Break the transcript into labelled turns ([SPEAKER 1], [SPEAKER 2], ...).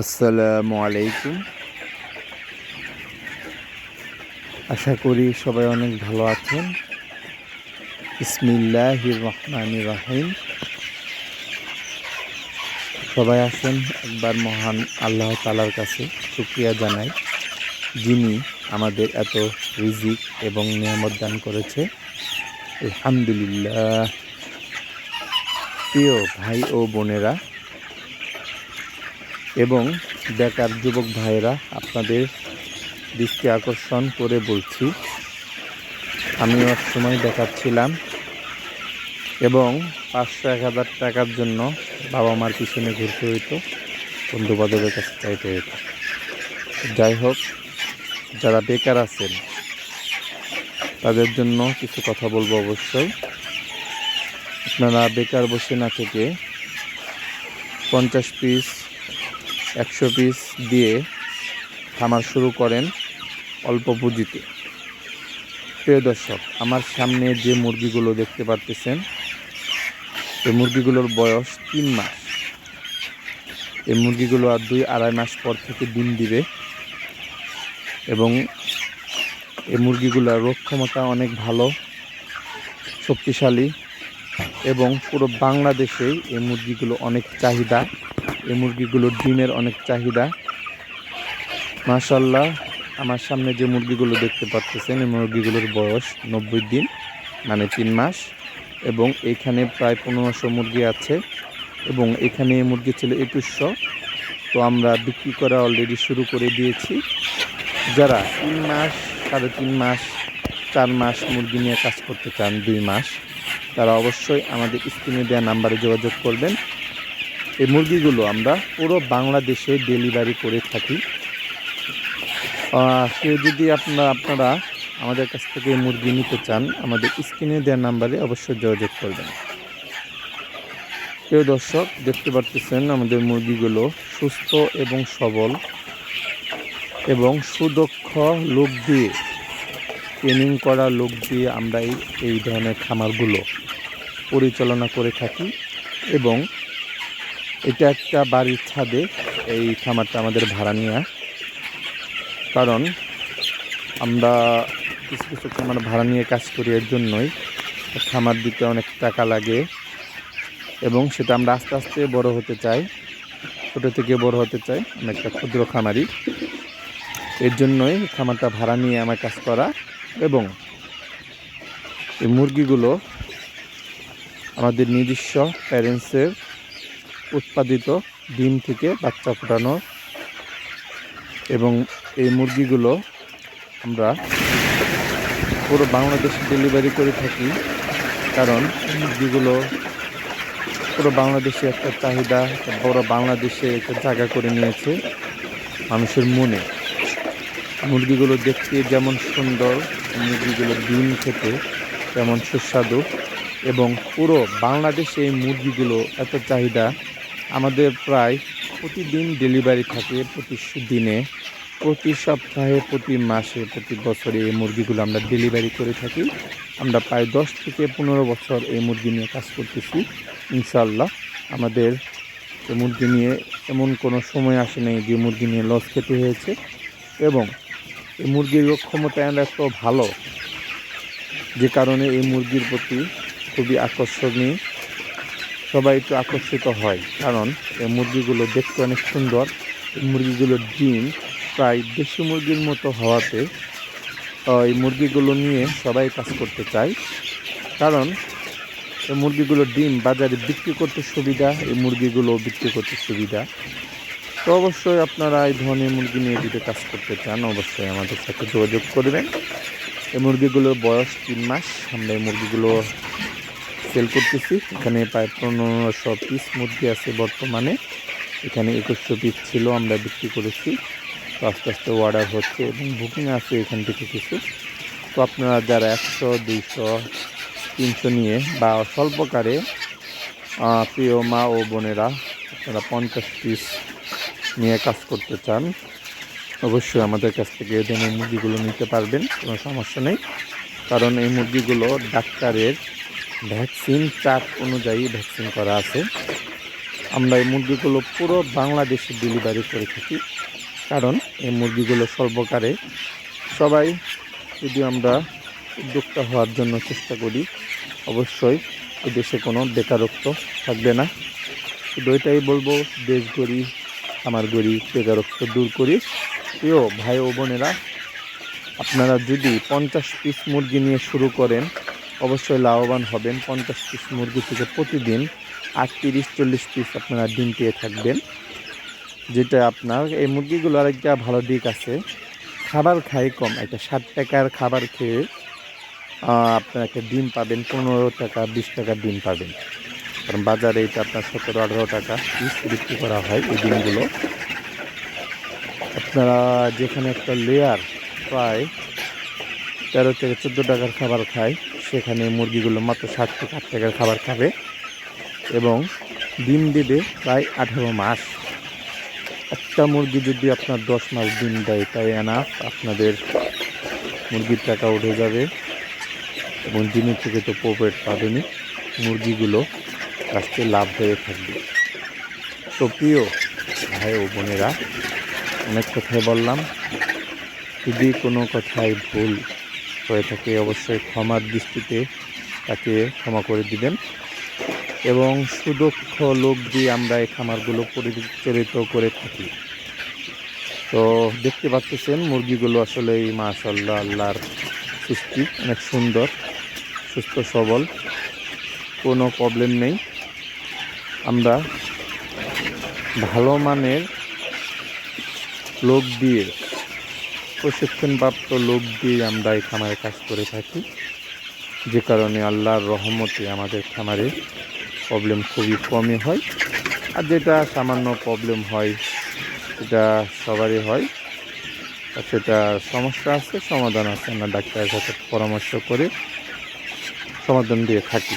[SPEAKER 1] আসসালামু আলাইকুম। আশা করি সবাই অনেক ভালো আছেন। বিসমিল্লাহির রহমানির রহিম। সবাই আসেন একবার মহান আল্লাহ তাআলার কাছে শুকরিয়া জানাই, যিনি আমাদের এত রিজিক এবং নিয়ামত দান করেছে। আলহামদুলিল্লাহ। প্রিয় ভাই ও বোনেরা এবং বেকার যুবক ভাইয়েরা, আপনাদের দৃষ্টি আকর্ষণ করে বলছি, আমিও এক সময় বেকার ছিলাম এবং ৫০০-১,০০০ টাকার জন্য বাবা মার পিছনে ঘুরতে হইতো, বন্ধু বান্ধবের কাছে চাইতে হইতো। যাই হোক, যারা বেকার আছেন তাদের জন্য কিছু কথা বলবো। অবশ্যই আপনারা বেকার বসে না থেকে 50 পিস 100 পিস দিয়ে খামার শুরু করেন অল্প পুঁজিতে। প্রিয় দর্শক, আমার সামনে যে মুরগিগুলো দেখতে পারতেছেন, এই মুরগিগুলোর বয়স 3 মাস। এই মুরগিগুলো আর 2-2.5 মাস পর থেকে ডিম দিবে এবং এই মুরগিগুলোর রোগ ক্ষমতা অনেক ভালো, শক্তিশালী এবং পুরো বাংলাদেশেই এই মুরগিগুলো অনেক চাহিদা। এই মুরগিগুলোর ডিমের অনেক চাহিদা। মাশাআল্লাহ, আমার সামনে যে মুরগিগুলো দেখতে পাচ্ছেন, এই মুরগিগুলোর বয়স 90 দিন, মানে 3 মাস, এবং এইখানে প্রায় 1500 মুরগি আছে এবং এখানে মুরগি ছিল 2100। তো আমরা বিক্রি করা অলরেডি শুরু করে দিয়েছি। যারা 3 মাস, 3.5 মাস, 4 মাস মুরগি নিয়ে কাজ করতে চান, 2 মাস, তারা অবশ্যই আমাদের স্ক্রিনে দেওয়া নাম্বারে যোগাযোগ করবেন। এই মুরগিগুলো আমরা পুরো বাংলাদেশে ডেলিভারি করে থাকি। কেউ যদি আপনারা আমাদের কাছ থেকে মুরগি নিতে চান, আমাদের স্ক্রিনে দেওয়া নাম্বারে অবশ্যই যোগাযোগ করবেন। প্রিয় দর্শক, দেখতে পারতেছেন আমাদের মুরগিগুলো সুস্থ এবং সবল এবং সুদক্ষ লোক দিয়ে, ট্রেনিং করা লোক দিয়ে আমরা এই ধরনের খামারগুলো পরিচালনা করে থাকি এবং এটা একটা বাড়ির ছাদে এই খামারটা আমাদের ভাড়া নেওয়া। কারণ আমরা কিছু কিছু খামার ভাড়া নিয়ে কাজ করি, এর জন্যই খামার দিতে অনেক টাকা লাগে এবং সেটা আমরা আস্তে আস্তে বড় হতে চাই, ছোটো থেকে বড় হতে চাই। আমি একটা ক্ষুদ্র খামারি, এর জন্যই খামারটা ভাড়া নিয়ে আমার কাজ করা। এবং এই মুরগিগুলো আমাদের নিজস্ব প্যারেন্টসের উৎপাদিত ডিম থেকে বাচ্চা ফোটানো এবং এই মুরগিগুলো আমরা পুরো বাংলাদেশে ডেলিভারি করে থাকি। কারণ এই মুরগিগুলো পুরো বাংলাদেশে একটা চাহিদা, বড় বাংলাদেশে একটা জায়গা করে নিয়েছে মানুষের মনে। মুরগিগুলো দেখতে যেমন সুন্দর, মুরগিগুলো ডিম খেতে তেমন সুস্বাদু এবং পুরো বাংলাদেশে এই মুরগিগুলো এত চাহিদা। আমাদের প্রায় প্রতিদিন ডেলিভারি থাকে, প্রতি দিনে, প্রতি সপ্তাহে, প্রতি মাসে, প্রতি বছরে এই মুরগিগুলো আমরা ডেলিভারি করে থাকি। আমরা প্রায় 10 থেকে 15 বছর এই মুরগি নিয়ে কাজ করতেছি। ইনশাআল্লাহ আমাদের এই মুরগি নিয়ে এমন কোনো সময় আসে নাই যে মুরগি নিয়ে লস খেতে হয়েছে। এবং এই মুরগির রোগ ক্ষমতা এত ভালো, যে কারণে এই মুরগির প্রতি খুবই আকর্ষণীয়, সবাই একটু আকর্ষিত হয়। কারণ এই মুরগিগুলো দেখতে অনেক সুন্দর। এই মুরগিগুলোর ডিম প্রায় দেশি মুরগির মতো হওয়াতে এই মুরগিগুলো নিয়ে সবাই কাজ করতে চায়। কারণ এই মুরগিগুলোর ডিম বাজারে বিক্রি করতে সুবিধা, এই মুরগিগুলো বিক্রি করতে সুবিধা। তো অবশ্যই আপনারা এই ধরনের মুরগি নিয়ে যদি কাজ করতে চান, অবশ্যই আমাদের সাথে যোগাযোগ করবেন। এই মুরগিগুলোর বয়স 3 মাস। আমরা এই মুরগিগুলো সেল করতেছি। এখানে প্রায় 1500 পিস মুরগি আছে বর্তমানে। এখানে 2100 পিস ছিল, আমরা বিক্রি করেছি। তো আস্তে আস্তে অর্ডার হচ্ছে এবং বুকিং আছে এখান থেকে কিছু। তো আপনারা যারা 100, 200, 300 নিয়ে বা স্বল্পকারে, প্রিয় মা ও বোনেরা, আপনারা 50 পিস নিয়ে কাজ করতে চান, অবশ্যই আমাদের কাছ থেকে এই ধরনের মুরগিগুলো নিতে পারবেন, কোনো সমস্যা নেই। কারণ এই মুরগিগুলো ডাক্তারের ভ্যাকসিন চার্ট অনুযায়ী ভ্যাকসিন করা আছে। আমরা এই মুরগিগুলো পুরো বাংলাদেশে ডেলিভারি করে থাকি, কারণ এই মুরগিগুলো সর্বকারে সবাই যদি আমরা উদ্যোক্তা হওয়ার জন্য চেষ্টা করি, অবশ্যই এই দেশে কোনো বেকারত্ব থাকবে না। শুধু এটাই বলবো, দেশ গড়ি, আমার গড়ি, বেকারত্ব দূর করি। প্রিয় ভাই ও বোনেরা, আপনারা যদি 50 পিস মুরগি নিয়ে শুরু করেন, অবশ্যই লাভবান হবেন। 50 পিস মুরগি থেকে প্রতিদিন 30-40 পিস আপনারা ডিম পেয়ে থাকবেন। যেটা আপনার এই মুরগিগুলো আরেকটা ভালো দিক আছে, খাবার খায় কম। একটা 60 টাকার খাবার খেয়ে আপনার একটা ডিম পাবেন 15 টাকা 20 টাকার ডিম পাবেন। কারণ বাজারে এটা আপনার 17-18 টাকা পিস বিক্রি করা হয় এই ডিমগুলো। আপনারা যেখানে একটা লেয়ার প্রায় 13 থেকে 14 টাকার খাবার খায়, সেখানে মুরগিগুলো মাত্র 60 থেকে 8 টাকার খাবার খাবে এবং ডিম দেবে প্রায় 18 মাস। একটা মুরগি যদি আপনার 10 মাস ডিম দেয়, তাই এনাফ, আপনাদের মুরগির টাকা উঠে যাবে এবং ডিমের থেকে তো প্রফিট পাবেনই, মুরগিগুলো আজকে লাভ হয়ে থাকবে। তো প্রিয় ভাই ও বোনেরা, অনেক কথাই বললাম, যদি কোনো কথাই ভুল হয়ে থাকে অবশ্যই ক্ষমার দৃষ্টিতে তাকে ক্ষমা করে দিবেন। এবং সুদক্ষ লোক দিয়ে আমরা এই খামারগুলো পরিচালিত করে থাকি। তো দেখতে পাচ্ছেন মুরগিগুলো আসলে মাশাআল্লাহ, আল্লাহর সৃষ্টি, অনেক সুন্দর, সুস্থ সবল, কোনো প্রবলেম নেই। আমরা ভালো মানের লোক দিয়ে, প্রশিক্ষণপ্রাপ্ত লোক দিয়ে আমরা এই খামারে কাজ করে থাকি, যে কারণে আল্লাহর রহমতে আমাদের খামারে প্রবলেম খুবই কমই হয়। আর যেটা সামান্য প্রবলেম হয় সেটা সবারই হয়, আর সেটা সমস্যা আছে, সমাধান আছে, আমরা ডাক্তারের সাথে পরামর্শ করে সমাধান দিয়ে থাকি।